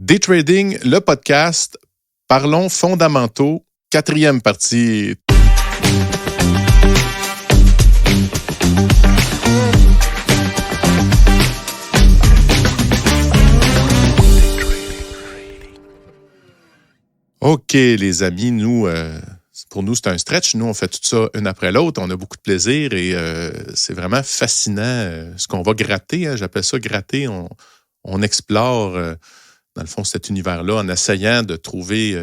Day Trading, le podcast. Parlons fondamentaux, 4e partie. OK, les amis, pour nous, c'est un stretch. Nous, on fait tout ça une après l'autre. On a beaucoup de plaisir et c'est vraiment fascinant ce qu'on va gratter. Hein, j'appelle ça gratter. On explore, dans le fond, cet univers-là en essayant de trouver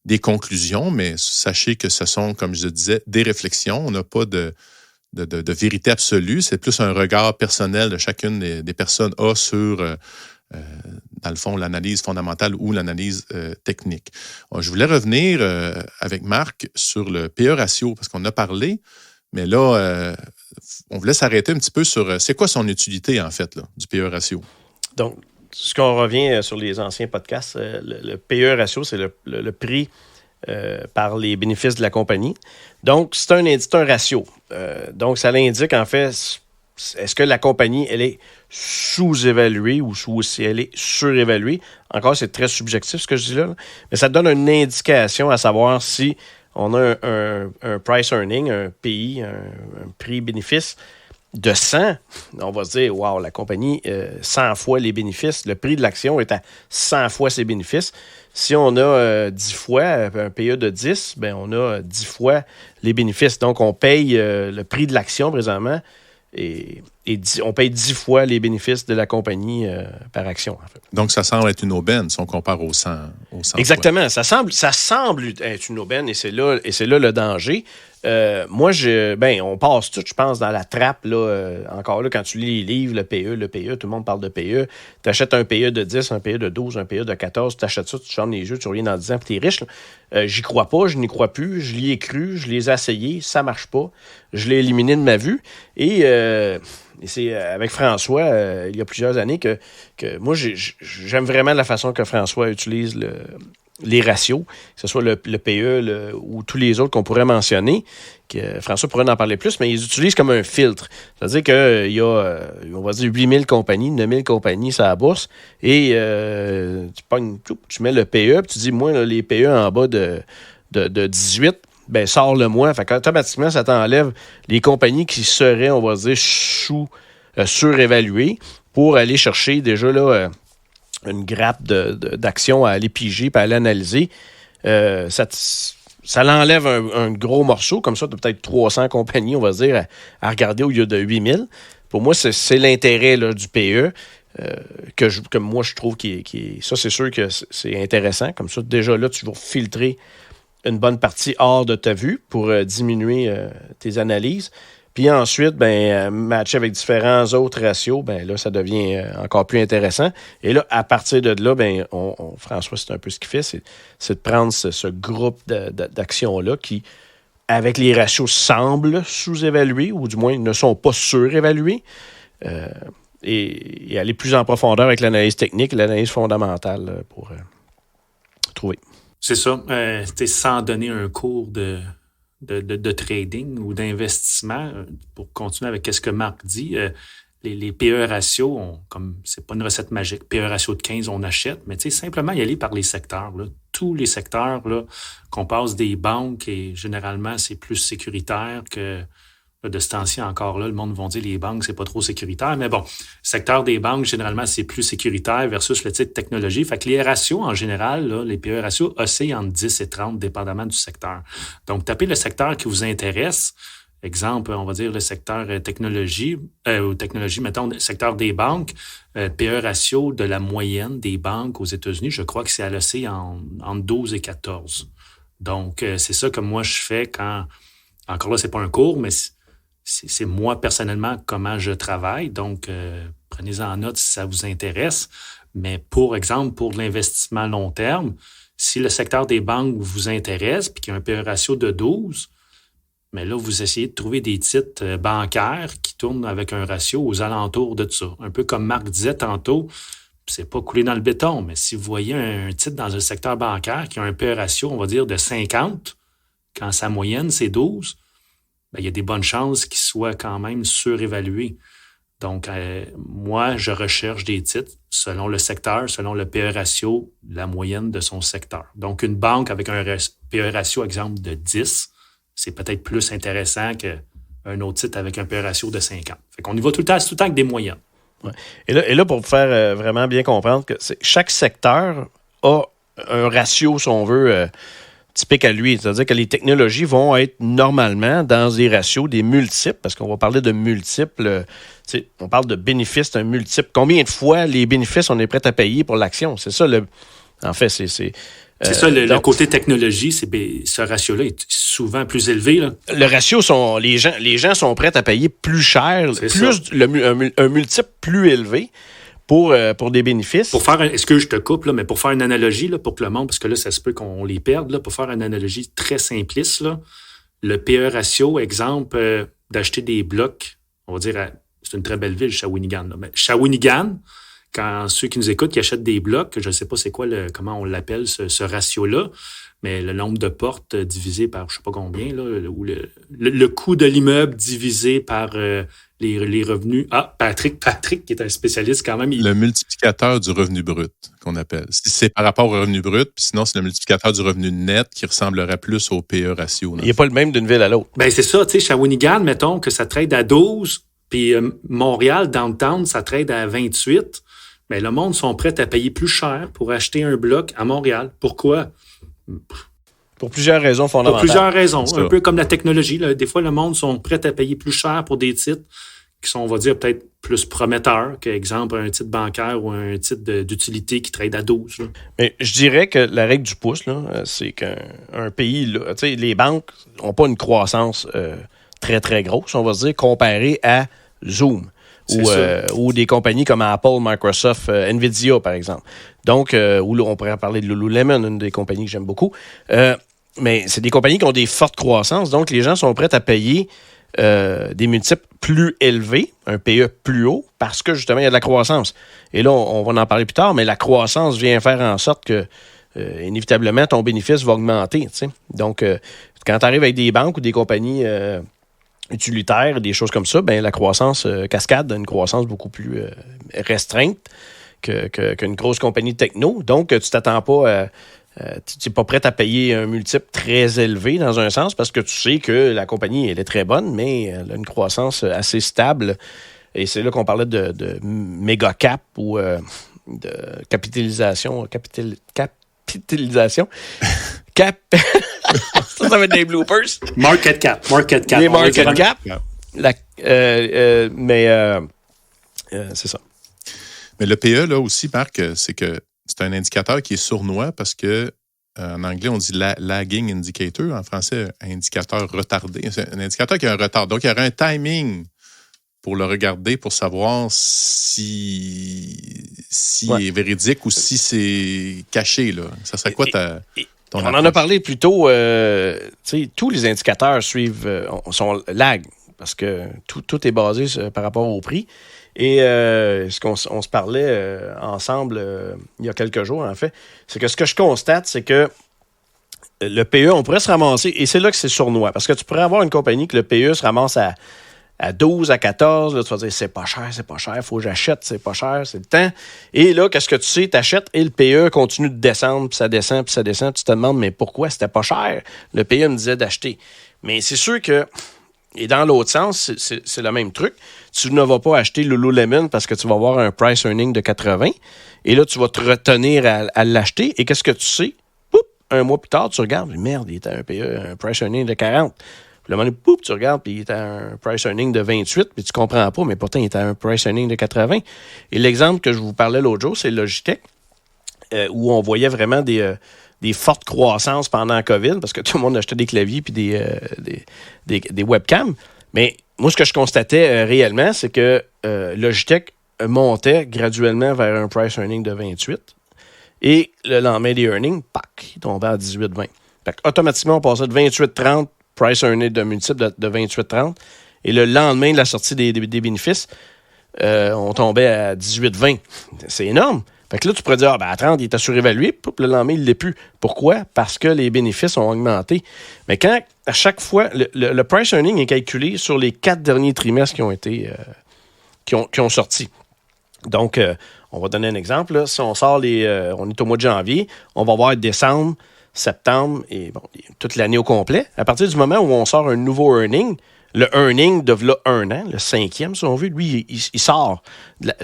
des conclusions, mais sachez que ce sont, comme je disais, des réflexions. On n'a pas de vérité absolue. C'est plus un regard personnel de chacune des personnes a sur, dans le fond, l'analyse fondamentale ou l'analyse technique. Je voulais revenir avec Marc sur le PE ratio, parce qu'on a parlé, mais là, on voulait s'arrêter un petit peu sur c'est quoi son utilité, en fait, là, du PE ratio. Donc, ce qu'on revient sur les anciens podcasts, le PE ratio, c'est le prix par les bénéfices de la compagnie. Donc, c'est un ratio. Donc, ça l'indique, en fait, est-ce que la compagnie, elle est sous-évaluée ou si elle est surévaluée. Encore, c'est très subjectif ce que je dis là, mais ça donne une indication à savoir si on a un price earning, un PI, un prix-bénéfice de 100, on va se dire, wow, la compagnie, 100 fois les bénéfices, le prix de l'action est à 100 fois ses bénéfices. Si on a 10 fois un PE de 10, ben on a 10 fois les bénéfices. Donc, on paye le prix de l'action présentement et on paye 10 fois les bénéfices de la compagnie par action, en fait. Donc, ça semble être une aubaine si on compare au 100 Exactement. Ça semble être une aubaine et c'est là le danger. Moi, on passe tout, je pense, dans la trappe. Là, encore là, quand tu lis les livres, le PE, tout le monde parle de PE. Tu achètes un PE de 10, un PE de 12, un PE de 14, tu achètes ça, tu fermes les yeux, tu reviens dans 10 ans, puis tu es riche. J'y crois pas, je n'y crois plus, je l'y ai cru, je les ai essayés, ça marche pas. Je l'ai éliminé de ma vue. Et c'est avec François, il y a plusieurs années, que moi, j'aime vraiment la façon que François utilise les ratios, que ce soit le PE ou tous les autres qu'on pourrait mentionner, que François pourrait en parler plus, mais ils utilisent comme un filtre. C'est-à-dire qu'il y a, on va dire, 8000 compagnies, 9000 compagnies sur la bourse, et tu mets le PE, puis tu dis, moi, là, les PE en bas de 18, ben sors-le-moi. Fait qu'automatiquement, ça t'enlève les compagnies qui seraient, on va dire, surévaluées pour aller chercher déjà là une grappe d'actions à aller piger et à aller analyser. Ça l'enlève un gros morceau. Comme ça, tu as peut-être 300 compagnies, on va dire, à regarder au lieu de 8000. Pour moi, c'est l'intérêt là, du PE que moi, je trouve ça, c'est sûr que c'est intéressant. Comme ça, déjà là, tu vas filtrer une bonne partie hors de ta vue pour diminuer tes analyses. Puis ensuite, matcher avec différents autres ratios, là, ça devient encore plus intéressant. Et là, à partir de là, François, c'est un peu ce qu'il fait, c'est de prendre ce groupe d'actions-là qui, avec les ratios, semblent sous-évalués, ou du moins ne sont pas surévalués, et aller plus en profondeur avec l'analyse technique et l'analyse fondamentale pour trouver. C'est ça. Sans donner un cours de trading ou d'investissement, pour continuer avec ce que Marc dit, les PE ratios, comme c'est pas une recette magique, PE ratio de 15, on achète, mais simplement y aller par les secteurs. Là. Tous les secteurs là, qu'on passe des banques, et généralement, c'est plus sécuritaire que de ce temps-ci encore là, le monde va dire les banques, c'est pas trop sécuritaire. Mais bon, le secteur des banques, généralement, c'est plus sécuritaire versus le titre technologie. Fait que les ratios, en général, là, les PE ratios oscillent entre 10 et 30, dépendamment du secteur. Donc, tapez le secteur qui vous intéresse. Exemple, on va dire le secteur technologie, mettons, le secteur des banques, PE ratio de la moyenne des banques aux États-Unis, je crois que c'est à l'oscille entre 12 et 14. Donc, c'est ça que moi, je fais quand... Encore là, c'est pas un cours, mais c'est moi, personnellement, comment je travaille. Donc, prenez-en en note si ça vous intéresse. Mais pour exemple, pour l'investissement long terme, si le secteur des banques vous intéresse et qu'il y a un PE ratio de 12, mais là, vous essayez de trouver des titres bancaires qui tournent avec un ratio aux alentours de ça. Un peu comme Marc disait tantôt, c'est pas coulé dans le béton, mais si vous voyez un titre dans un secteur bancaire qui a un PE ratio, on va dire, de 50, quand sa moyenne, c'est 12, il y a des bonnes chances qu'il soit quand même surévalué. Donc, moi, je recherche des titres selon le secteur, selon le PE ratio, la moyenne de son secteur. Donc, une banque avec un PE ratio, exemple, de 10, c'est peut-être plus intéressant qu'un autre titre avec un PE ratio de 50. Fait qu'on y va tout le temps avec des moyennes. Ouais. Et là, pour vous faire vraiment bien comprendre que chaque secteur a un ratio, si on veut, typique à lui. C'est-à-dire que les technologies vont être normalement dans des ratios, des multiples, parce qu'on va parler de multiples. On parle de bénéfices, c'est un multiple. Combien de fois les bénéfices, on est prêt à payer pour l'action? C'est ça, en fait, c'est ça, le côté technologie, ce ratio-là est souvent plus élevé. Là. Le ratio, les gens sont prêts à payer plus cher, un multiple plus élevé pour des bénéfices. Est-ce que je te coupe, là, mais pour faire une analogie, là, pour que le monde, parce que là, ça se peut qu'on les perde, là, pour faire une analogie très simpliste, là, le PE ratio, exemple, d'acheter des blocs, on va dire, c'est une très belle ville, Shawinigan. Là, mais Shawinigan, quand ceux qui nous écoutent, qui achètent des blocs, je ne sais pas c'est quoi, comment on l'appelle, ce ratio-là, mais le nombre de portes divisé par je ne sais pas combien, là, ou le coût de l'immeuble divisé par les revenus. Ah, Patrick, qui est un spécialiste quand même. Le multiplicateur du revenu brut, qu'on appelle. Si c'est par rapport au revenu brut, puis sinon, c'est le multiplicateur du revenu net qui ressemblerait plus au PE ratio. Il n'est pas le même d'une ville à l'autre. Ben c'est ça, tu sais, Shawinigan, mettons que ça trade à 12, puis Montréal, downtown, ça trade à 28. Mais le monde sont prêts à payer plus cher pour acheter un bloc à Montréal. Pourquoi? Pour plusieurs raisons fondamentales. Pour plusieurs raisons. Un peu comme la technologie. Là. Des fois, le monde sont prêts à payer plus cher pour des titres qui sont, on va dire, peut-être plus prometteurs qu'exemple un titre bancaire ou un titre d'utilité qui trade à 12. Là. Mais je dirais que la règle du pouce, là, c'est qu'un pays, là, les banques n'ont pas une croissance très, très grosse, on va se dire, comparée à Zoom. Ou des compagnies comme Apple, Microsoft, Nvidia, par exemple. Donc, où on pourrait parler de Lululemon, une des compagnies que j'aime beaucoup. Mais c'est des compagnies qui ont des fortes croissances. Donc, les gens sont prêts à payer des multiples plus élevés, un PE plus haut, parce que, justement, il y a de la croissance. Et là, on va en parler plus tard, mais la croissance vient faire en sorte que, inévitablement, ton bénéfice va augmenter. T'sais. Donc, quand tu arrives avec des banques ou des compagnies utilitaires, des choses comme ça, ben la croissance cascade a une croissance beaucoup plus restreinte qu'une grosse compagnie de techno. Donc, tu t'attends pas tu n'es pas prêt à payer un multiple très élevé dans un sens parce que tu sais que la compagnie, elle est très bonne, mais elle a une croissance assez stable. Et c'est là qu'on parlait de méga cap ou de capitalisation. Capitalisation. Ça va être des bloopers. Market cap. Les market cap. C'est ça. Mais le PE, là aussi, Marc, c'est que c'est un indicateur qui est sournois parce que en anglais, on dit lagging indicator. En français, indicateur retardé. C'est un indicateur qui a un retard. Donc, il y aurait un timing pour le regarder, pour savoir si est véridique ou si c'est caché. Là. Ça serait quoi ton on en a parlé plus tôt. Tous les indicateurs sont lag parce que tout est basé par rapport au prix. Et ce qu'on se parlait ensemble il y a quelques jours, en fait, c'est que ce que je constate, c'est que le PE, on pourrait se ramasser, et c'est là que c'est sournois, parce que tu pourrais avoir une compagnie que le PE se ramasse à 12, à 14, là, tu vas dire c'est pas cher, il faut que j'achète, c'est pas cher, c'est le temps. Et là, qu'est-ce que tu sais, t'achètes et le PE continue de descendre, puis ça descend, tu te demandes, mais pourquoi c'était pas cher? Le PE me disait d'acheter. Mais c'est sûr que, et dans l'autre sens, c'est le même truc. Tu ne vas pas acheter Lululemon parce que tu vas avoir un price earning de 80. Et là, tu vas te retenir à l'acheter. Et qu'est-ce que tu sais? Poup, un mois plus tard, tu regardes. Merde, il était un PE, un price earning de 40. Puis le moment, poup, tu regardes, puis il était un price earning de 28. Puis tu comprends pas, mais pourtant, il était un price earning de 80. Et l'exemple que je vous parlais l'autre jour, c'est Logitech, où on voyait vraiment des fortes croissances pendant la COVID, parce que tout le monde achetait des claviers puis des webcams. Mais moi, ce que je constatais réellement, c'est que Logitech montait graduellement vers un price earning de 28. Et le lendemain des earnings, il tombait à 18-20. Fait automatiquement, on passait de 28-30, price earning de multiple de 28-30. Et le lendemain de la sortie des bénéfices, on tombait à 18-20. C'est énorme. Fait que là, tu pourrais dire, à 30, il était surévalué, puis le lendemain, il ne l'est plus. Pourquoi? Parce que les bénéfices ont augmenté. Mais quand, à chaque fois, le price earning est calculé sur les 4 derniers trimestres qui ont été qui ont sorti. Donc, on va donner un exemple. Là. Si on sort on est au mois de janvier, on va voir décembre, septembre et toute l'année au complet. À partir du moment où on sort un nouveau earning, le earning de là 1 an, le 5e, si on veut, lui, il sort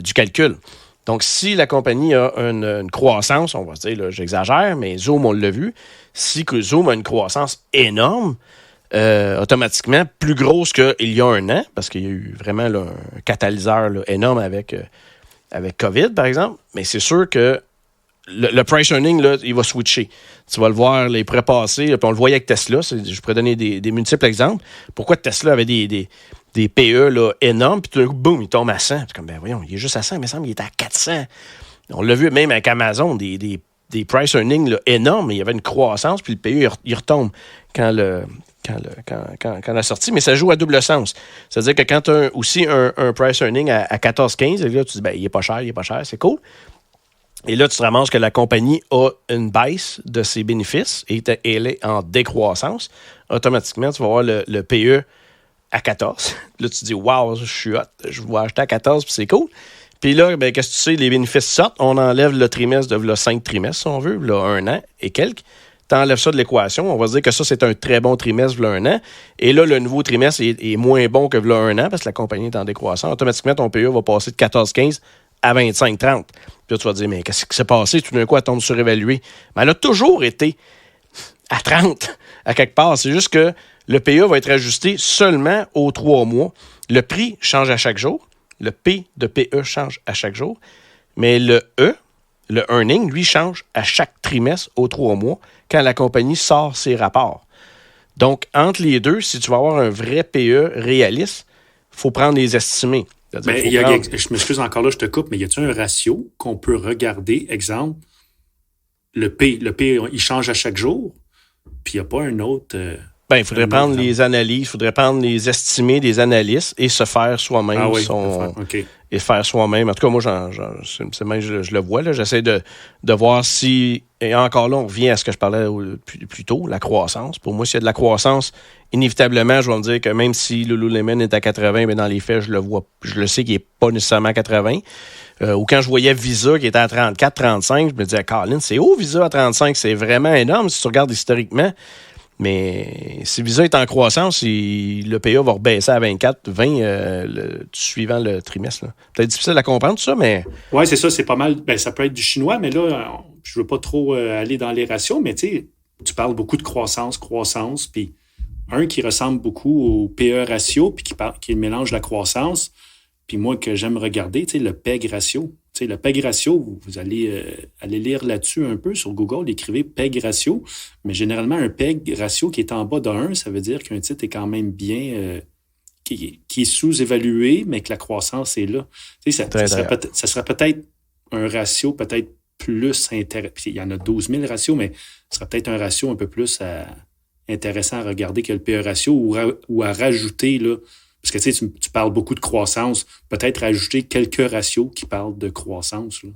du calcul. Donc, si la compagnie a une croissance, on va se dire, là, j'exagère, mais Zoom, on l'a vu, si Zoom a une croissance énorme, automatiquement plus grosse qu'il y a 1 an, parce qu'il y a eu vraiment là, un catalyseur là, énorme avec COVID, par exemple, mais c'est sûr que le price earning, là, il va switcher. Tu vas le voir, les prépasser, puis on le voyait avec Tesla. Je pourrais donner des multiples exemples. Pourquoi Tesla avait des PE là, énormes, puis tout d'un coup, boum, il tombe à 100. C'est comme, ben voyons, il est juste à 100, mais il me semble qu'il est à 400. On l'a vu même avec Amazon, des price earnings là, énormes, mais il y avait une croissance, puis le PE, il retombe quand la sortie, mais ça joue à double sens. C'est-à-dire que quand tu as aussi un price earning à 14-15, là, tu dis, ben, il est pas cher, c'est cool. Et là, tu te ramasses que la compagnie a une baisse de ses bénéfices et elle est en décroissance. Automatiquement, tu vas avoir le PE à 14. Là, tu te dis, wow, je suis hot, je vais acheter à 14, puis c'est cool. Puis là, ben, qu'est-ce que tu sais, les bénéfices sortent, on enlève le trimestre de 5 trimestres, si on veut, là, 1 an et quelques. Tu enlèves ça de l'équation, on va dire que ça, c'est un très bon trimestre, là, 1 an. Et là, le nouveau trimestre est moins bon que là, 1 an parce que la compagnie est en décroissance. Automatiquement, ton PE va passer de 14-15 à 25-30. Puis là, tu vas te dire, mais qu'est-ce qui s'est passé? Tout d'un coup, elle tombe surévaluée. Mais elle a toujours été à 30, à quelque part. C'est juste que le PE va être ajusté seulement aux 3 mois. Le prix change à chaque jour. Le P de PE change à chaque jour. Mais le E, le earning, lui, change à chaque trimestre aux 3 mois quand la compagnie sort ses rapports. Donc, entre les deux, si tu veux avoir un vrai PE réaliste, il faut prendre les estimés. Mais je m'excuse encore là, je te coupe, mais y a-t-il un ratio qu'on peut regarder? Exemple, le P, il change à chaque jour, puis il n'y a pas un autre... il faudrait prendre les analyses, il faudrait prendre les estimés des analystes et se faire soi-même et faire soi-même. En tout cas, moi, c'est même, je le vois, là, j'essaie de voir si... Et encore là, on revient à ce que je parlais plus tôt, la croissance. Pour moi, s'il y a de la croissance, inévitablement, je vais me dire que même si Lululemon est à 80, bien, dans les faits, je le sais qu'il n'est pas nécessairement à 80. Ou quand je voyais Visa qui était à 34, 35, je me disais, Colin, c'est haut Visa à 35, c'est vraiment énorme si tu regardes historiquement. Mais si Visa est en croissance, le PA va rebaisser à 24, 20 suivant le trimestre. Là. Peut-être difficile à comprendre tout ça, mais... Oui, c'est ça, c'est pas mal. Ben, ça peut être du chinois, mais là, je veux pas trop aller dans les ratios, mais tu parles beaucoup de croissance, puis un qui ressemble beaucoup au PE ratio, puis qui mélange la croissance, puis moi que j'aime regarder, le PEG ratio. Le PEG ratio, vous allez lire là-dessus un peu sur Google, écrivez PEG ratio, mais généralement, un PEG ratio qui est en bas de 1, ça veut dire qu'un titre est quand même bien, qui est sous-évalué, mais que la croissance est là. Ça serait peut-être un ratio peut-être plus intéressant. Il y en a 12 000 ratios, mais ce serait peut-être un ratio un peu plus intéressant à regarder que le PE ratio ou à rajouter, là. Parce que tu parles beaucoup de croissance, peut-être ajouter quelques ratios qui parlent de croissance. Là,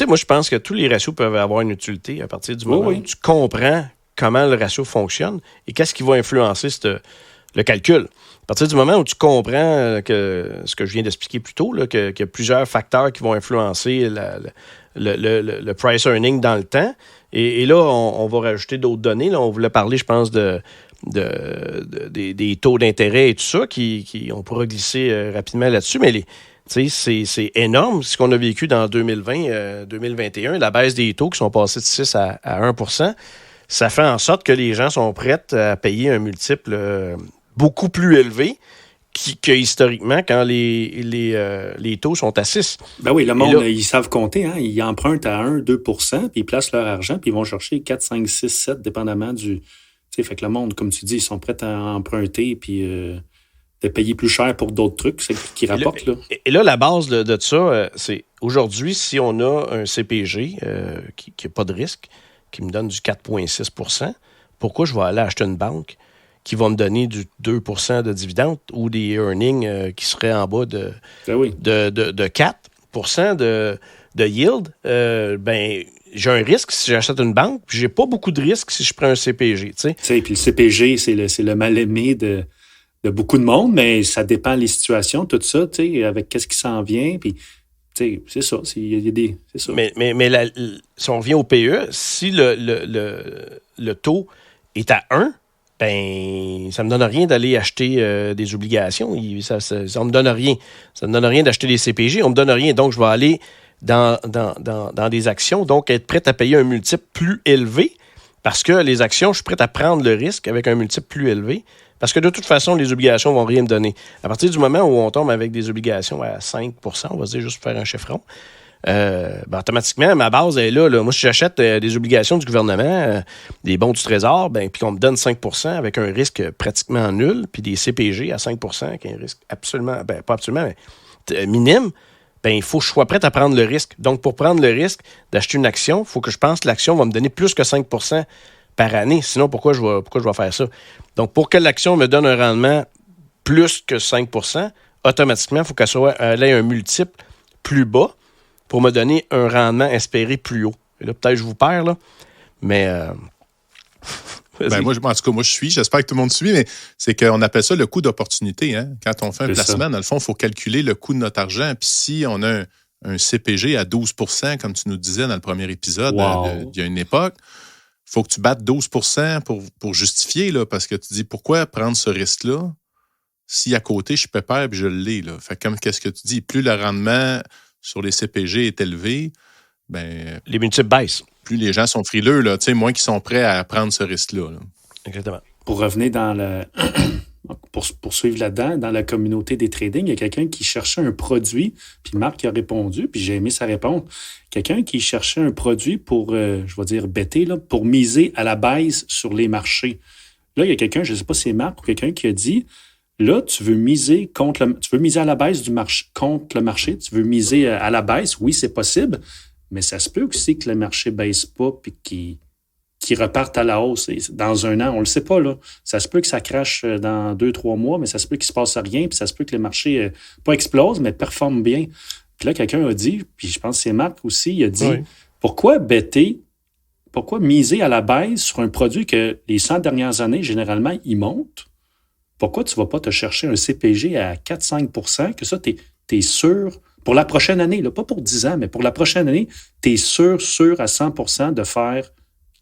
moi, je pense que tous les ratios peuvent avoir une utilité à partir du moment où tu comprends comment le ratio fonctionne et qu'est-ce qui va influencer le calcul. À partir du moment où tu comprends ce que je viens d'expliquer plus tôt, là, qu'il y a plusieurs facteurs qui vont influencer le price earning dans le temps, et là, on va rajouter d'autres données. Là, on voulait parler, je pense, des taux d'intérêt et tout ça, on pourra glisser rapidement là-dessus, mais c'est énorme ce qu'on a vécu dans 2020-2021, la baisse des taux qui sont passés de 6 à 1%. Ça fait en sorte que les gens sont prêts à payer un multiple beaucoup plus élevé que historiquement quand les taux sont à 6. Ben oui, le monde, ils savent compter. Hein? Ils empruntent à 1-2%, puis ils placent leur argent, puis ils vont chercher 4, 5, 6, 7, dépendamment du... Fait que le monde, comme tu dis, ils sont prêts à emprunter puis de payer plus cher pour d'autres trucs qui rapportent. Et là, la base de ça, c'est aujourd'hui, si on a un CPG qui n'a pas de risque, qui me donne du 4,6 %, pourquoi je vais aller acheter une banque qui va me donner du 2 % de dividendes ou des earnings qui seraient en bas de 4 % de yield? J'ai un risque si j'achète une banque, puis j'ai pas beaucoup de risques si je prends un CPG. Puis le CPG, c'est le mal-aimé de de beaucoup de monde, mais ça dépend des situations, tout ça, tu sais, avec qu'est-ce qui s'en vient, puis c'est ça, c'est ça. Mais si on revient au PE, si le taux est à 1, ben ça me donne rien d'aller acheter des obligations. Ça me donne rien. Ça me donne rien d'acheter des CPG. On me donne rien. Donc, je vais aller dans des actions, donc être prêt à payer un multiple plus élevé parce que les actions, je suis prêt à prendre le risque avec un multiple plus élevé. Parce que de toute façon, les obligations ne vont rien me donner. À partir du moment où on tombe avec des obligations à 5 %, on va dire juste pour faire un chiffron, automatiquement, ma base est là. Moi, si j'achète des obligations du gouvernement, des bons du Trésor, puis qu'on me donne 5 % avec un risque pratiquement nul, puis des CPG à 5 % qui est un risque absolument, pas absolument, mais minime, il faut que je sois prêt à prendre le risque. Donc, pour prendre le risque d'acheter une action, il faut que je pense que l'action va me donner plus que 5 % par année. Sinon, pourquoi je vais faire ça? Donc, pour que l'action me donne un rendement plus que 5 %, automatiquement, il faut qu'elle ait un multiple plus bas pour me donner un rendement espéré plus haut. Et là, peut-être que je vous perds, là, mais... moi, en tout cas, moi, je suis. J'espère que tout le monde suit, mais c'est qu'on appelle ça le coût d'opportunité. Hein? Quand on fait un placement, dans le fond, il faut calculer le coût de notre argent. Puis si on a un CPG à 12 % comme tu nous disais dans le premier épisode, il y a une époque, il faut que tu battes 12 % pour justifier, là, parce que tu dis, pourquoi prendre ce risque-là si à côté, je pépère et je l'ai? Là? Fait comme qu'est-ce que tu dis? Plus le rendement sur les CPG est élevé, les multiples baissent. Plus les gens sont frileux, là, moins qu'ils sont prêts à prendre ce risque-là. Là. Exactement. Pour revenir pour poursuivre là-dedans, dans la communauté des trading, il y a quelqu'un qui cherchait un produit, puis Marc a répondu, puis j'ai aimé sa réponse. Quelqu'un qui cherchait un produit pour, je vais dire, bêter, là, pour miser à la baisse sur les marchés. Là, il y a quelqu'un, je ne sais pas si c'est Marc ou quelqu'un qui a dit, là, tu veux miser à la baisse du marché contre le marché, tu veux miser à la baisse, oui, c'est possible, mais ça se peut aussi que le marché ne baisse pas puis qu'il reparte à la hausse. Et dans un an, on ne le sait pas, là. Ça se peut que ça crache dans 2-3 mois, mais ça se peut qu'il ne se passe rien, puis ça se peut que le marché, pas explose, mais performe bien. Puis là, quelqu'un a dit, puis je pense que c'est Marc aussi, il a dit, pourquoi miser à la baisse sur un produit que les 100 dernières années, généralement, il monte? Pourquoi tu ne vas pas te chercher un CPG à 4-5 % que ça, tu es sûr, pour la prochaine année, là, pas pour 10 ans, mais pour la prochaine année, tu es sûr à 100 % de faire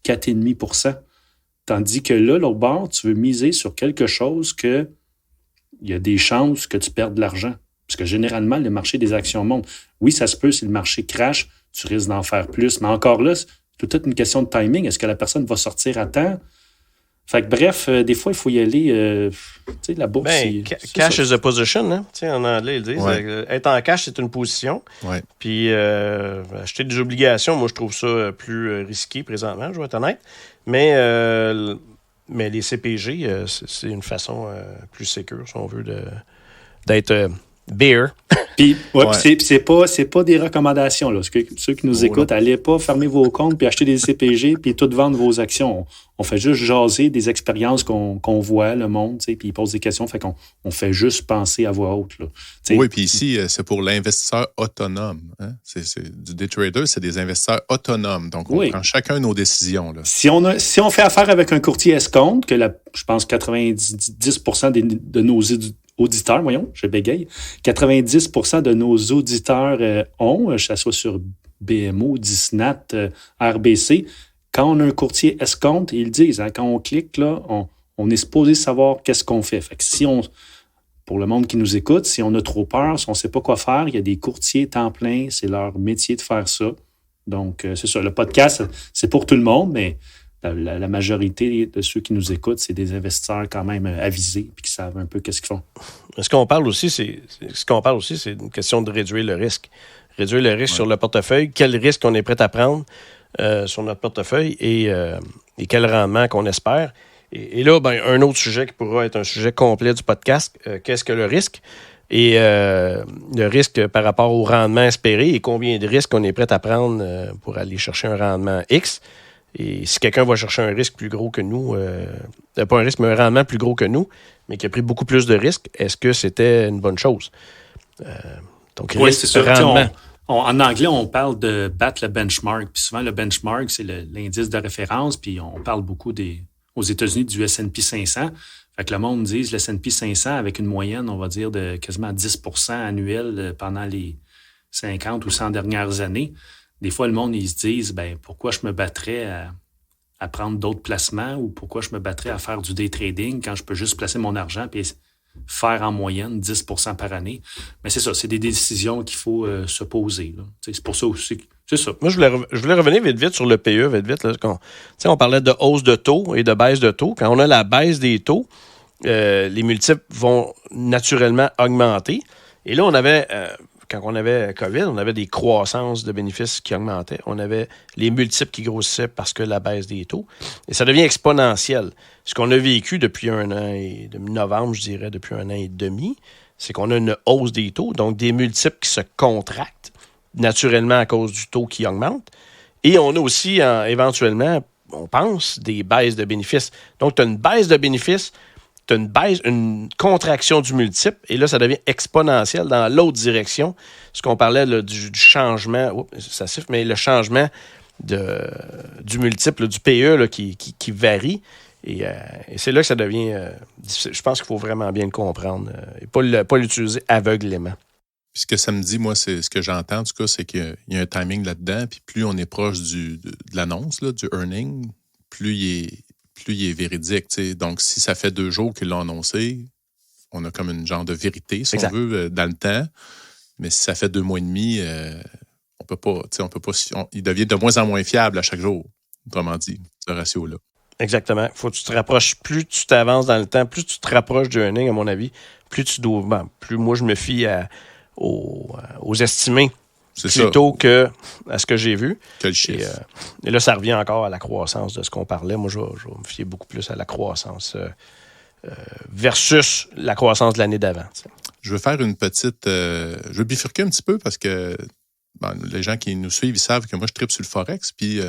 4,5 %. Tandis que là, l'autre bord, tu veux miser sur quelque chose que il y a des chances que tu perdes de l'argent. Parce que généralement, le marché des actions monte. Oui, ça se peut, si le marché crash, tu risques d'en faire plus. Mais encore là, c'est toute une question de timing. Est-ce que la personne va sortir à temps? Fait que bref, des fois, il faut y aller. Tu sais, la bourse. Cash is a position, hein? Tu sais, en anglais, ils disent. Être en cash, c'est une position. Ouais. Puis acheter des obligations, moi, je trouve ça plus risqué présentement, je vais être honnête. Mais les CPG, c'est une façon plus sécure, si on veut, d'être bear. Puis, c'est pas des recommandations. Là. Ceux qui nous écoutent, allez pas fermer vos comptes puis acheter des CPG puis tout vendre vos actions. On fait juste jaser des expériences qu'on voit, le monde, puis ils posent des questions. Fait qu'on fait juste penser à voix haute. Là. Oui, puis ici, c'est pour l'investisseur autonome. Hein? Du day trader, c'est des investisseurs autonomes. Donc, on prend chacun nos décisions. Là. Si on fait affaire avec un courtier escompte, que je pense 90% de nos auditeurs, voyons, je bégaye, 90% de nos auditeurs ont, que ce soit sur BMO, Disnat, RBC, quand on a un courtier escompte, ils disent, hein, quand on clique, là, on est supposé savoir qu'est-ce qu'on fait. Fait que pour le monde qui nous écoute, si on a trop peur, si on ne sait pas quoi faire, il y a des courtiers temps plein, c'est leur métier de faire ça. Donc, c'est ça. Le podcast, c'est pour tout le monde, mais la majorité de ceux qui nous écoutent, c'est des investisseurs quand même avisés et qui savent un peu qu'est-ce qu'ils font. Ce qu'on parle aussi, c'est une question de réduire le risque. Réduire le risque sur le portefeuille. Quel risque on est prêt à prendre sur notre portefeuille et quel rendement qu'on espère. Et là, un autre sujet qui pourra être un sujet complet du podcast, qu'est-ce que le risque? Et le risque par rapport au rendement espéré et combien de risques on est prêt à prendre pour aller chercher un rendement X. Et si quelqu'un va chercher un risque plus gros que nous, pas un risque, mais un rendement plus gros que nous, mais qui a pris beaucoup plus de risques, est-ce que c'était une bonne chose? Donc, oui, c'est sûr. Rendement. En anglais, on parle de battre le benchmark. Puis souvent, le benchmark, c'est l'indice de référence. Puis on parle beaucoup aux États-Unis du S&P 500. Fait que le monde dit le S&P 500 avec une moyenne, on va dire, de quasiment 10% annuel pendant les 50 ou 100 dernières années. Des fois, le monde, ils se disent, pourquoi je me battrais à prendre d'autres placements ou pourquoi je me battrais à faire du day trading quand je peux juste placer mon argent et faire en moyenne 10% par année. Mais c'est ça, c'est des décisions qu'il faut se poser. Là. C'est pour ça aussi. C'est ça. Moi, je voulais revenir vite sur le PE, vite. Là, on parlait de hausse de taux et de baisse de taux. Quand on a la baisse des taux, les multiples vont naturellement augmenter. Et là, quand on avait COVID, on avait des croissances de bénéfices qui augmentaient. On avait les multiples qui grossissaient parce que la baisse des taux. Et ça devient exponentiel. Ce qu'on a vécu depuis un an et depuis novembre, je dirais, depuis un an et demi, c'est qu'on a une hausse des taux, donc des multiples qui se contractent naturellement à cause du taux qui augmente. Et on a aussi, éventuellement, on pense, des baisses de bénéfices. Donc, tu as une baisse de bénéfices, tu as une contraction du multiple, et là, ça devient exponentiel dans l'autre direction. Ce qu'on parlait là, du changement, ça siffle, mais le changement du multiple, du PE là, qui varie. Et c'est là que ça devient difficile. Je pense qu'il faut vraiment bien le comprendre et pas l'utiliser aveuglément. Puis ce que ça me dit, moi, c'est ce que j'entends, en tout cas, c'est qu'il y a un timing là-dedans. Puis plus on est proche de l'annonce, là, du earning, plus il est véridique. T'sais. Donc, si ça fait 2 jours qu'ils l'ont annoncé, on a comme une genre de vérité, si on veut, dans le temps. Mais si ça fait 2 mois et demi, on peut pas, il devient de moins en moins fiable à chaque jour, autrement dit, ce ratio-là. Exactement. Faut que tu te rapproches, plus tu t'avances dans le temps, plus tu te rapproches du earning, à mon avis, plus tu dois. Plus moi, je me fie aux estimés plutôt qu'à ce que j'ai vu. Que le chiffre. Et là, ça revient encore à la croissance de ce qu'on parlait. Moi, je vais me fier beaucoup plus à la croissance versus la croissance de l'année d'avant. T'sais. Je veux faire une petite... je veux bifurquer un petit peu parce que les gens qui nous suivent, ils savent que moi, je tripe sur le Forex. Puis,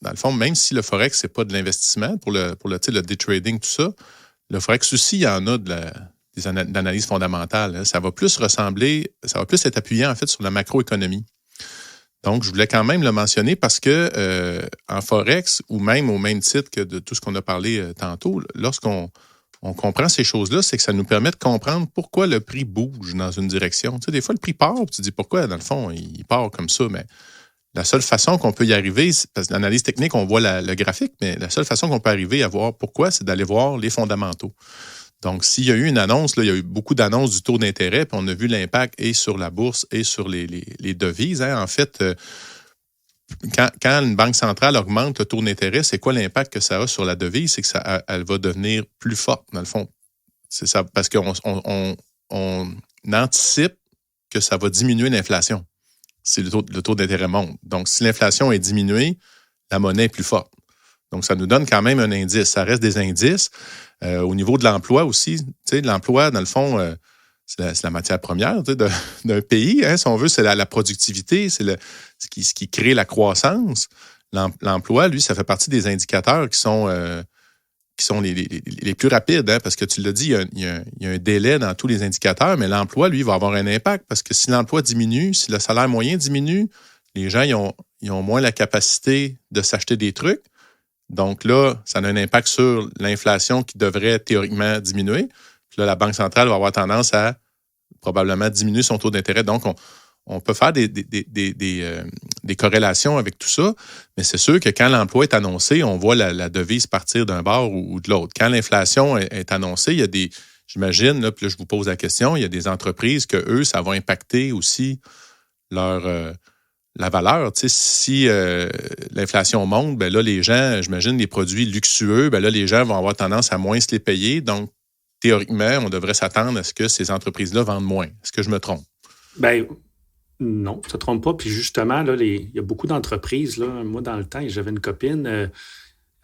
dans le fond, même si le Forex, c'est pas de l'investissement pour le day trading, tout ça, le Forex aussi, il y en a des analyses fondamentales. Hein. Ça va plus être appuyé, en fait, sur la macroéconomie. Donc, je voulais quand même le mentionner parce que en Forex, ou même au même titre que de tout ce qu'on a parlé tantôt, lorsqu'on comprend ces choses-là, c'est que ça nous permet de comprendre pourquoi le prix bouge dans une direction. Tu sais, des fois, le prix part, puis tu te dis pourquoi, dans le fond, il part comme ça, mais la seule façon qu'on peut y arriver, parce que l'analyse technique, on voit le graphique, mais la seule façon qu'on peut arriver à voir pourquoi, c'est d'aller voir les fondamentaux. Donc, s'il y a eu une annonce, là, il y a eu beaucoup d'annonces du taux d'intérêt, puis on a vu l'impact et sur la bourse et sur les devises. Hein. En fait, quand une banque centrale augmente le taux d'intérêt, c'est quoi l'impact que ça a sur la devise? C'est que elle va devenir plus forte, dans le fond. C'est ça, parce qu'on anticipe que ça va diminuer l'inflation si le taux d'intérêt monte. Donc, si l'inflation est diminuée, la monnaie est plus forte. Donc, ça nous donne quand même un indice. Ça reste des indices. Au niveau de l'emploi aussi, tu sais, l'emploi, dans le fond, c'est la matière première d'un pays. Hein, si on veut, c'est la productivité, c'est ce qui crée la croissance. L'emploi, lui, ça fait partie des indicateurs qui sont les plus rapides, hein, parce que tu l'as dit, il y a un délai dans tous les indicateurs, mais l'emploi, lui, va avoir un impact parce que si l'emploi diminue, si le salaire moyen diminue, les gens ils ont moins la capacité de s'acheter des trucs. Donc là, ça a un impact sur l'inflation qui devrait théoriquement diminuer. Puis là, la Banque centrale va avoir tendance à probablement diminuer son taux d'intérêt. Donc, on peut faire des corrélations avec tout ça, mais c'est sûr que quand l'emploi est annoncé, on voit la devise partir d'un bord ou de l'autre. Quand l'inflation est annoncée, il y a j'imagine, là, puis là, je vous pose la question, il y a des entreprises que eux, ça va impacter aussi la valeur. Tu sais, si l'inflation monte, ben là, les gens, j'imagine, les produits luxueux, ben là, les gens vont avoir tendance à moins se les payer. Donc, théoriquement, on devrait s'attendre à ce que ces entreprises-là vendent moins. Est-ce que je me trompe? Ben non, tu ne te trompes pas. Puis justement, là, il y a beaucoup d'entreprises. Là, moi, dans le temps, j'avais une copine,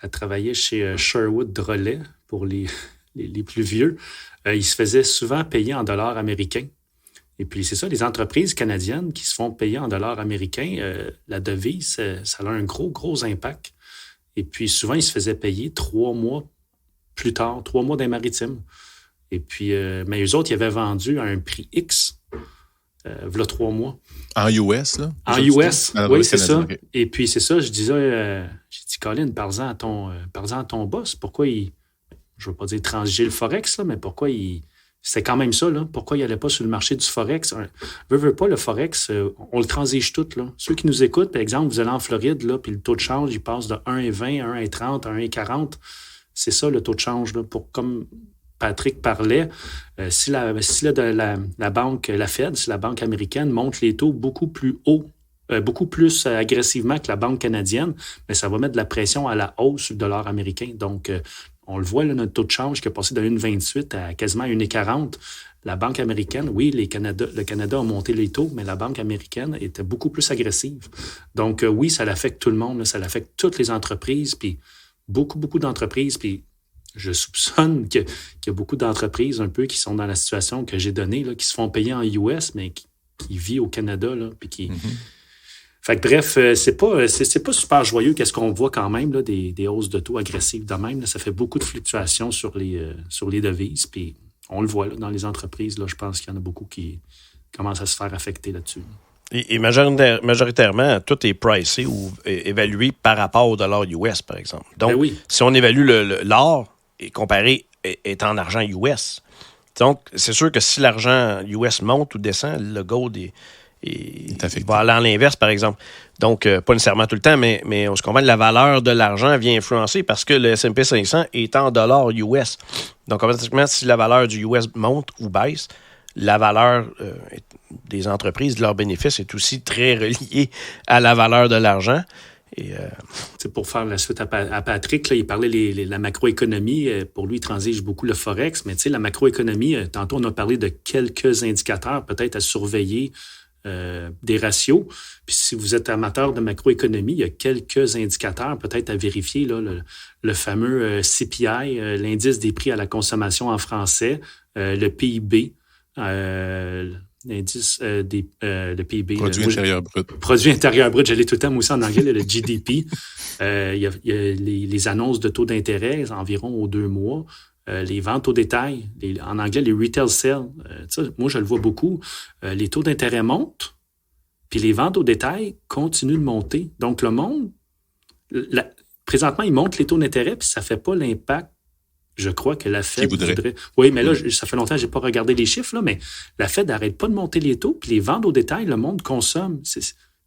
elle travaillait chez Sherwood Drolet pour les plus vieux. Ils se faisaient souvent payer en dollars américains. Et puis, c'est ça, les entreprises canadiennes qui se font payer en dollars américains, la devise, ça a un gros impact. Et puis, souvent, ils se faisaient payer 3 mois plus tard, 3 mois des maritimes. Et puis, mais eux autres, ils avaient vendu à un prix X. v'là 3 mois. En US, là? En US, oui, c'est ça. Okay. Et puis, c'est ça, je disais, j'ai dit, Colin, parle-en à ton boss. Pourquoi il, je ne veux pas dire transiger le Forex, là, mais pourquoi il... C'était quand même ça, là. Pourquoi il n'allait pas sur le marché du Forex? Veut pas, le Forex, on le transige tout, là. Ceux qui nous écoutent, par exemple, vous allez en Floride, là, puis le taux de change, il passe de 1,20, 1,30, 1,40. C'est ça, le taux de change, là. Comme Patrick parlait, si la banque, la Fed, si la banque américaine monte les taux beaucoup plus haut, beaucoup plus agressivement que la banque canadienne, mais ça va mettre de la pression à la hausse sur le dollar américain. Donc, on le voit, là, notre taux de change qui est passé de 1,28 à quasiment 1,40. La Banque américaine, oui, le Canada a monté les taux, mais la Banque américaine était beaucoup plus agressive. Donc, oui, ça l'affecte tout le monde, là, ça l'affecte toutes les entreprises, puis beaucoup d'entreprises, puis je soupçonne qu'il y a beaucoup d'entreprises un peu qui sont dans la situation que j'ai donnée, là, qui se font payer en US, mais qui vivent au Canada, là, puis qui... Fait que bref, c'est pas super joyeux qu'est-ce qu'on voit quand même, là, des hausses de taux agressives de même. Là, ça fait beaucoup de fluctuations sur les devises. Puis on le voit là, dans les entreprises. Là, je pense qu'il y en a beaucoup qui commencent à se faire affecter là-dessus. Et majoritairement, tout est pricé ou évalué par rapport au dollar US, par exemple. Donc, si on évalue l'or et comparé est en argent US. Donc, c'est sûr que si l'argent US monte ou descend, le gold va aller à l'inverse, par exemple. Donc, pas nécessairement tout le temps, mais on se comprend que la valeur de l'argent vient influencer parce que le S&P 500 est en dollars US. Donc, automatiquement, si la valeur du US monte ou baisse, la valeur des entreprises, de leurs bénéfices, est aussi très reliée à la valeur de l'argent. Pour faire la suite à Patrick, là, il parlait de la macroéconomie. Pour lui, il transige beaucoup le Forex. Mais la macroéconomie, tantôt, on a parlé de quelques indicateurs peut-être à surveiller, des ratios. Puis si vous êtes amateur de macroéconomie, il y a quelques indicateurs peut-être à vérifier. Là, le fameux CPI, l'indice des prix à la consommation en français, le PIB, l'indice le PIB. Produit intérieur brut. Produit intérieur brut, j'allais tout le temps, moi aussi en anglais, le GDP. Il y a les annonces de taux d'intérêt environ aux 2 mois. Les ventes au détail, en anglais, les retail sales, moi, je le vois beaucoup. Les taux d'intérêt montent, puis les ventes au détail continuent de monter. Donc, le monde, présentement, il monte les taux d'intérêt, puis ça ne fait pas l'impact, je crois, que la Fed voudrait. Oui, mais là, ça fait longtemps que je n'ai pas regardé les chiffres, là, mais la Fed n'arrête pas de monter les taux, puis les ventes au détail, le monde consomme.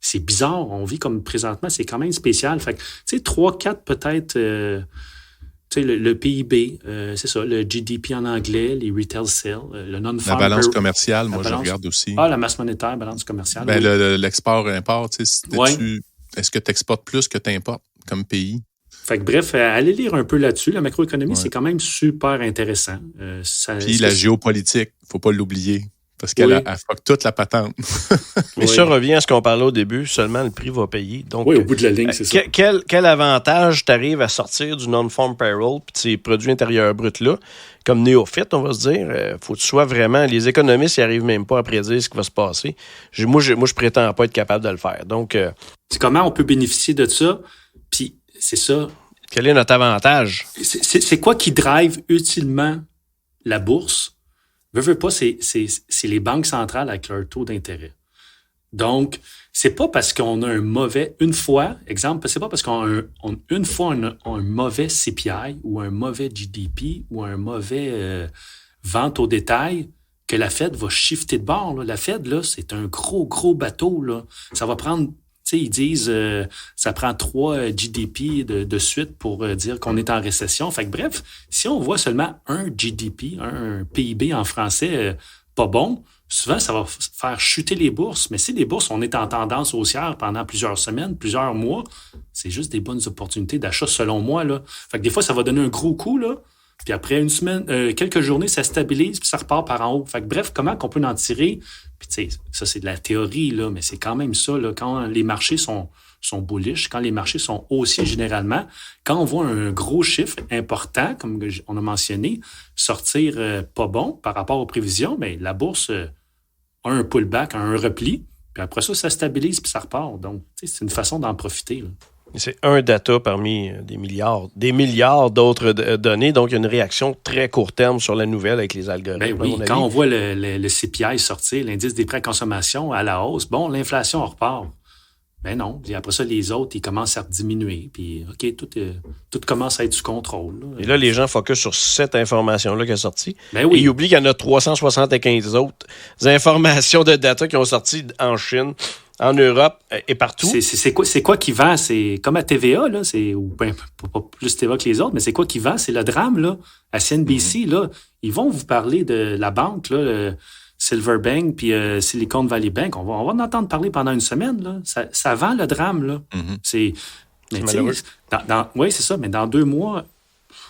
C'est bizarre. On vit comme présentement, c'est quand même spécial. Fait que, 3-4 peut-être... le PIB, c'est ça, le GDP en anglais, les retail sales, le non-farm... La balance commerciale, moi, je regarde aussi. Ah, la masse monétaire, balance commerciale. Ben, l'export-import, est-ce que tu exportes plus que tu importes comme pays? Fait que bref, allez lire un peu là-dessus. La macroéconomie, c'est quand même super intéressant. Puis la géopolitique, il ne faut pas l'oublier. Parce qu'elle fuck toute la patente. Mais ça revient à ce qu'on parlait au début, seulement le prix va payer. Donc, oui, au bout de la ligne, c'est ça. Quel avantage t'arrives à sortir du non-farm payroll puis de ces produits intérieurs bruts-là, comme néophyte, on va se dire, faut que tu sois vraiment... Les économistes, ils n'arrivent même pas à prédire ce qui va se passer. Moi, je prétends pas être capable de le faire. Donc, c'est comment on peut bénéficier de ça? Puis, c'est ça. Quel est notre avantage? C'est quoi qui drive utilement la bourse? Veux pas, c'est les banques centrales avec leur taux d'intérêt. Donc, c'est pas parce qu'on a un mauvais... c'est pas parce qu'on a un mauvais CPI ou un mauvais GDP ou un mauvais vente au détail que la Fed va shifter de bord. Là. La Fed, là, c'est un gros bateau. Là. Ça va prendre... ils disent ça prend 3 GDP de suite pour dire qu'on est en récession. Fait que bref, si on voit seulement un GDP, un PIB en français pas bon, souvent ça va faire chuter les bourses. Mais si les bourses, on est en tendance haussière pendant plusieurs semaines, plusieurs mois, c'est juste des bonnes opportunités d'achat selon moi. Là. Fait que des fois, ça va donner un gros coup, là. Puis après une semaine, quelques journées, ça stabilise, puis ça repart par en haut. Fait que bref, comment qu'on peut en tirer? Puis tu sais, ça c'est de la théorie, là, mais c'est quand même ça, là, quand les marchés sont bullish, quand les marchés sont haussiers généralement, quand on voit un gros chiffre important, comme on a mentionné, sortir pas bon par rapport aux prévisions, bien, la bourse a un pullback, a un repli, puis après ça, ça stabilise, puis ça repart. Donc, c'est une façon d'en profiter, là. C'est un data parmi des milliards d'autres données. Donc, il y a une réaction très court terme sur la nouvelle avec les algorithmes. Ben oui, quand on voit le CPI sortir, l'indice des prix à consommation à la hausse, bon, l'inflation repart. Ben non. Puis après ça, les autres, ils commencent à diminuer. Puis, OK, tout commence à être sous contrôle. Là. Et là, les gens focusent sur cette information-là qui est sortie. Ben oui. Et ils oublient qu'il y en a 375 autres informations de data qui ont sorti en Chine, en Europe et partout. C'est quoi qui vend? C'est comme à TVA, là, ou pas plus TVA que les autres, mais c'est quoi qui vend? C'est le drame, là. À CNBC, là, ils vont vous parler de la banque, là, Silver Bank puis Silicon Valley Bank. On va en entendre parler pendant une semaine, là. Ça vend le drame, là. C'est malheureux. Oui, c'est ça, mais dans 2 mois,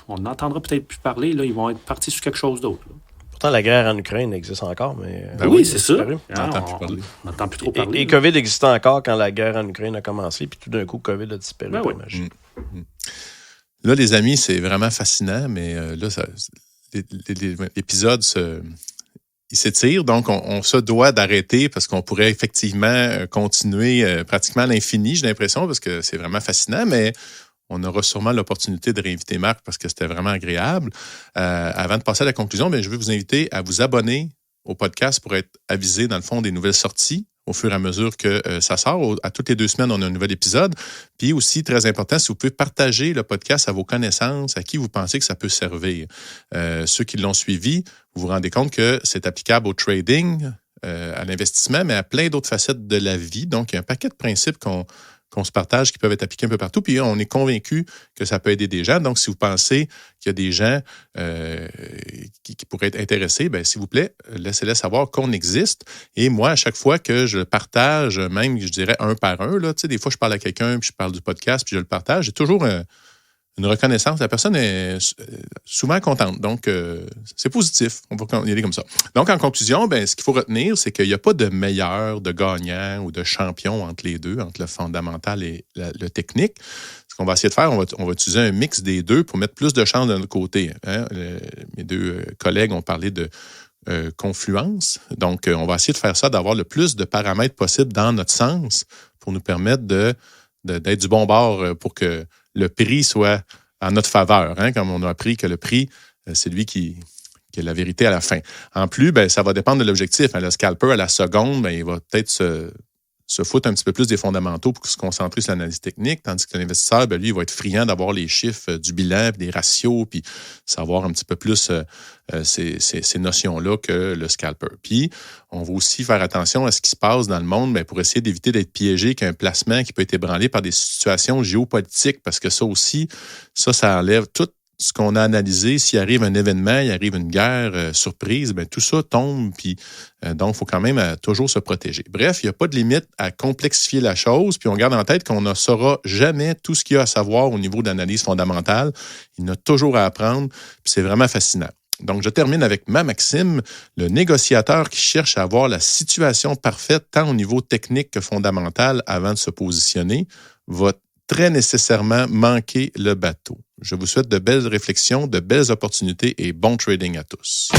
on n'entendra peut-être plus parler, là. Ils vont être partis sur quelque chose d'autre, là. Pourtant, la guerre en Ukraine existe encore, mais... oui, c'est ça. On n'entend plus trop parler. Et COVID existait encore quand la guerre en Ukraine a commencé, puis tout d'un coup, COVID a disparu. Ben oui. Là, les amis, c'est vraiment fascinant, mais là, l'épisode il s'étire, donc on se doit d'arrêter parce qu'on pourrait effectivement continuer pratiquement à l'infini, j'ai l'impression, parce que c'est vraiment fascinant, mais on aura sûrement l'opportunité de réinviter Marc parce que c'était vraiment agréable. Avant de passer à la conclusion, je vais vous inviter à vous abonner au podcast pour être avisé, dans le fond, des nouvelles sorties au fur et à mesure que ça sort. À toutes les 2 semaines, on a un nouvel épisode. Puis aussi, très important, si vous pouvez partager le podcast à vos connaissances, à qui vous pensez que ça peut servir. Ceux qui l'ont suivi, vous vous rendez compte que c'est applicable au trading, à l'investissement, mais à plein d'autres facettes de la vie. Donc, il y a un paquet de principes qu'on se partage qui peuvent être appliqués un peu partout. Puis on est convaincu que ça peut aider des gens. Donc, si vous pensez qu'il y a des gens qui pourraient être intéressés, s'il vous plaît, laissez-les savoir qu'on existe. Et moi, à chaque fois que je le partage, même, je dirais, un par un, là, des fois, je parle à quelqu'un, puis je parle du podcast, puis je le partage, j'ai toujours une reconnaissance. La personne est souvent contente. Donc, c'est positif. On va y aller comme ça. Donc, en conclusion, ce qu'il faut retenir, c'est qu'il n'y a pas de meilleur, de gagnant ou de champion entre les deux, entre le fondamental et le technique. Ce qu'on va essayer de faire, on va utiliser un mix des deux pour mettre plus de chance de notre côté. Mes 2 collègues ont parlé de confluence. Donc, on va essayer de faire ça, d'avoir le plus de paramètres possible dans notre sens pour nous permettre d'être du bon bord pour que le prix soit en notre faveur, comme on a appris que le prix, c'est lui qui est la vérité à la fin. En plus, ça va dépendre de l'objectif. Le scalper, à la seconde, il va peut-être se foutre un petit peu plus des fondamentaux pour se concentrer sur l'analyse technique, tandis que l'investisseur, lui, il va être friand d'avoir les chiffres du bilan, puis des ratios, puis savoir un petit peu plus ces notions-là que le scalper. Puis, on va aussi faire attention à ce qui se passe dans le monde pour essayer d'éviter d'être piégé qu'un placement qui peut être ébranlé par des situations géopolitiques, parce que ça aussi, ça enlève tout ce qu'on a analysé. S'il arrive un événement, il arrive une guerre surprise, tout ça tombe, puis donc, il faut quand même toujours se protéger. Bref, il n'y a pas de limite à complexifier la chose, puis on garde en tête qu'on ne saura jamais tout ce qu'il y a à savoir au niveau d'analyse fondamentale. Il y en a toujours à apprendre, puis c'est vraiment fascinant. Donc, je termine avec ma maxime, le négociateur qui cherche à avoir la situation parfaite, tant au niveau technique que fondamental, avant de se positionner, va très nécessairement manquer le bateau. Je vous souhaite de belles réflexions, de belles opportunités et bon trading à tous.